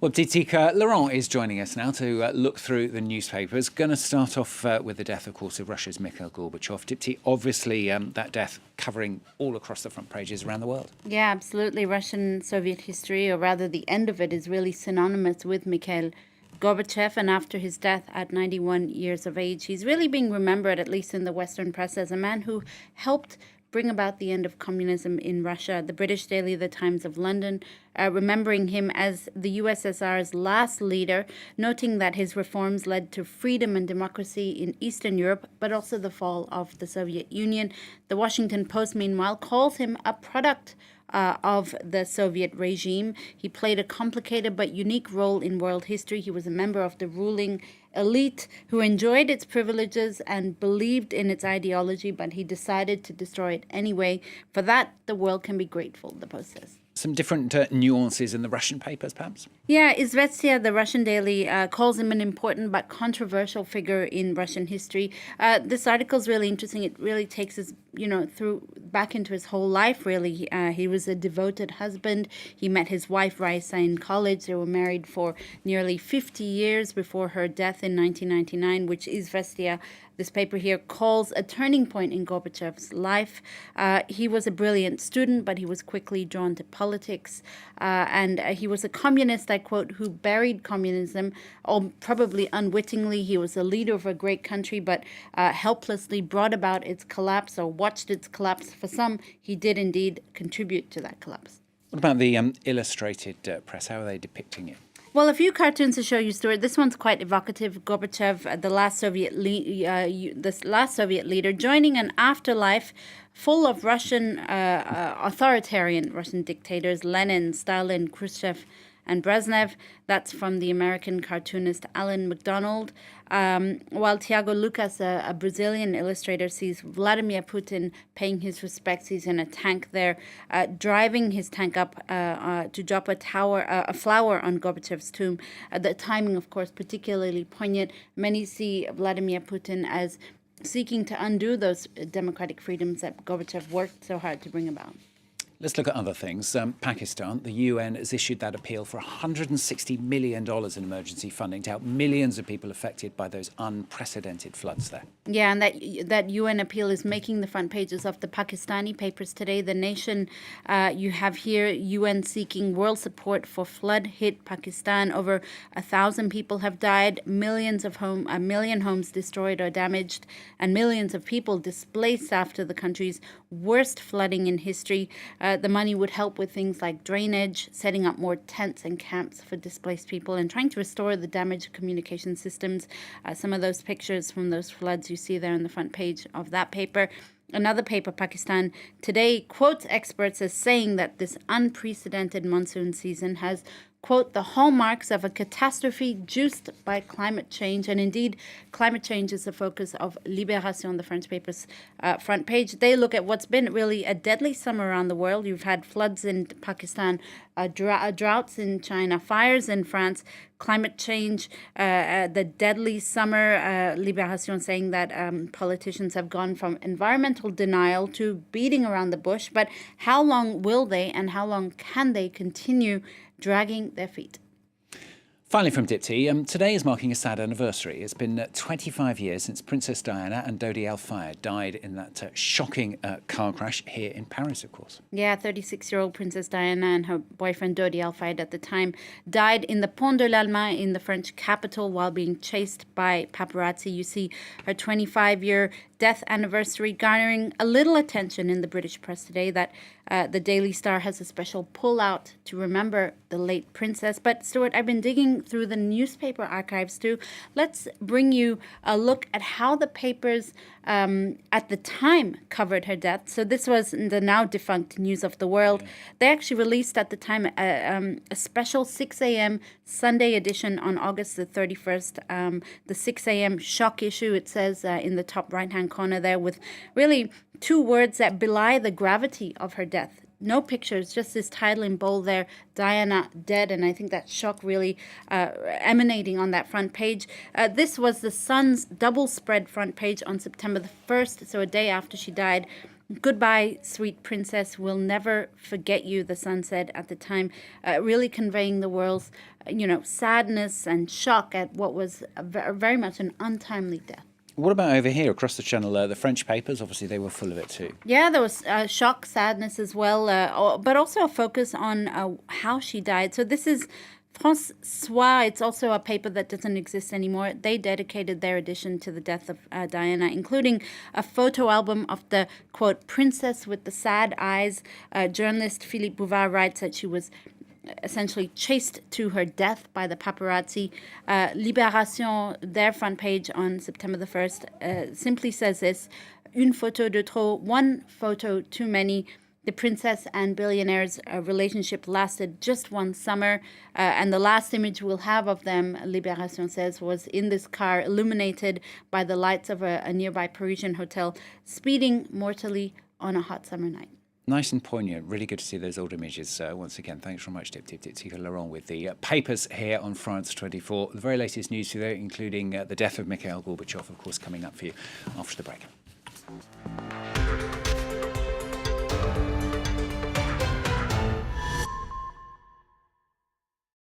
Well, Titika, Laurent is joining us now to look through the newspapers. Going to start off with the death, of course, of Russia's Mikhail Gorbachev. Dipti, obviously, that death covering all across the front pages around the world. Yeah, absolutely. Russian Soviet history, or rather the end of it, is really synonymous with Mikhail Gorbachev. And after his death at 91 years of age, he's really being remembered, at least in the Western press, as a man who helped bring about the end of communism in Russia. The British daily The Times of London remembering him as the USSR's last leader, noting that his reforms led to freedom and democracy in Eastern Europe, but also the fall of the Soviet Union. The Washington Post, meanwhile, calls him a product of the Soviet regime. He played a complicated but unique role in world history. He was a member of the ruling elite who enjoyed its privileges and believed in its ideology, but he decided to destroy it anyway. For that, the world can be grateful, the Post says. Some different nuances in the Russian papers, perhaps? Yeah, Izvestia, the Russian daily, calls him an important but controversial figure in Russian history. This article is really interesting. It really takes us, through back into his whole life, really. He was a devoted husband. He met his wife, Raisa, in college. They were married for nearly 50 years before her death in 1999, which Izvestia, this paper here, calls a turning point in Gorbachev's life. He was a brilliant student, but he was quickly drawn to politics. And he was a communist, I quote, who buried communism, or probably unwittingly. He was a leader of a great country, but helplessly brought about its collapse or watched its collapse. For some, he did indeed contribute to that collapse. What about the illustrated press? How are they depicting it? Well, a few cartoons to show you, Stuart. This one's quite evocative. Gorbachev, the last Soviet leader, joining an afterlife full of Russian authoritarian Russian dictators: Lenin, Stalin, Khrushchev, and Brezhnev. That's from the American cartoonist Alan MacDonald. While Tiago Lucas, a Brazilian illustrator, sees Vladimir Putin paying his respects. He's in a tank there, driving his tank up to drop a flower on Gorbachev's tomb. The timing, of course, particularly poignant. Many see Vladimir Putin as seeking to undo those democratic freedoms that Gorbachev worked so hard to bring about. Let's look at other things. Pakistan, the UN has issued that appeal for $160 million in emergency funding to help millions of people affected by those unprecedented floods there. Yeah, and that UN appeal is making the front pages of the Pakistani papers today. The Nation, you have here UN seeking world support for flood-hit Pakistan. Over 1,000 people have died, a million homes destroyed or damaged, and millions of people displaced after the country's worst flooding in history. The money would help with things like drainage, setting up more tents and camps for displaced people, and trying to restore the damaged communication systems. Some of those pictures from those floods you see there on the front page of that paper. Another paper, Pakistan Today, quotes experts as saying that this unprecedented monsoon season has, quote, the hallmarks of a catastrophe juiced by climate change. And indeed, climate change is the focus of Libération, the French paper's front page. They look at what's been really a deadly summer around the world. You've had floods in Pakistan, droughts in China, fires in France, climate change, the deadly summer. Libération saying that politicians have gone from environmental denial to beating around the bush. But how long will they and how long can they continue dragging their feet? Finally from Dipti, today is marking a sad anniversary. It's been 25 years since Princess Diana and Dodi Al-Fayed died in that shocking car crash here in Paris, of course. Yeah, 36-year-old Princess Diana and her boyfriend Dodi Al-Fayed at the time died in the Pont de l'Alma in the French capital while being chased by paparazzi. You see her 25-year death anniversary garnering a little attention in the British press today. That the Daily Star has a special pull-out to remember the late princess. But Stuart, I've been digging through the newspaper archives too. Let's bring you a look at how the papers at the time covered her death. So this was in the now defunct News of the World. Yeah. They actually released at the time a special 6 a.m. Sunday edition on August the 31st. The 6 a.m. shock issue, it says in the top right-hand corner there, with really two words that belie the gravity of her death. No pictures, just this title in bold there, Diana dead. And I think that shock really emanating on that front page. This was the Sun's double spread front page on September the 1st, so a day after she died. Goodbye, sweet princess. We'll never forget you, the Sun said at the time, really conveying the world's, sadness and shock at what was very much an untimely death. What about over here across the channel? The French papers, obviously, they were full of it too. Yeah, there was shock, sadness as well, but also a focus on how she died. So this is François. It's also a paper that doesn't exist anymore. They dedicated their edition to the death of Diana, including a photo album of the, quote, princess with the sad eyes. Journalist Philippe Bouvard writes that she was essentially chased to her death by the paparazzi. Libération, their front page on September the 1st, simply says this: une photo de trop, one photo too many. The princess and billionaire's relationship lasted just one summer, and the last image we'll have of them, Libération says, was in this car illuminated by the lights of a nearby Parisian hotel, speeding mortally on a hot summer night. Nice and poignant. Really good to see those old images. Once again, thanks very much, Diptyque Laurent, with the papers here on France 24. The very latest news today, including the death of Mikhail Gorbachev, of course, coming up for you after the break.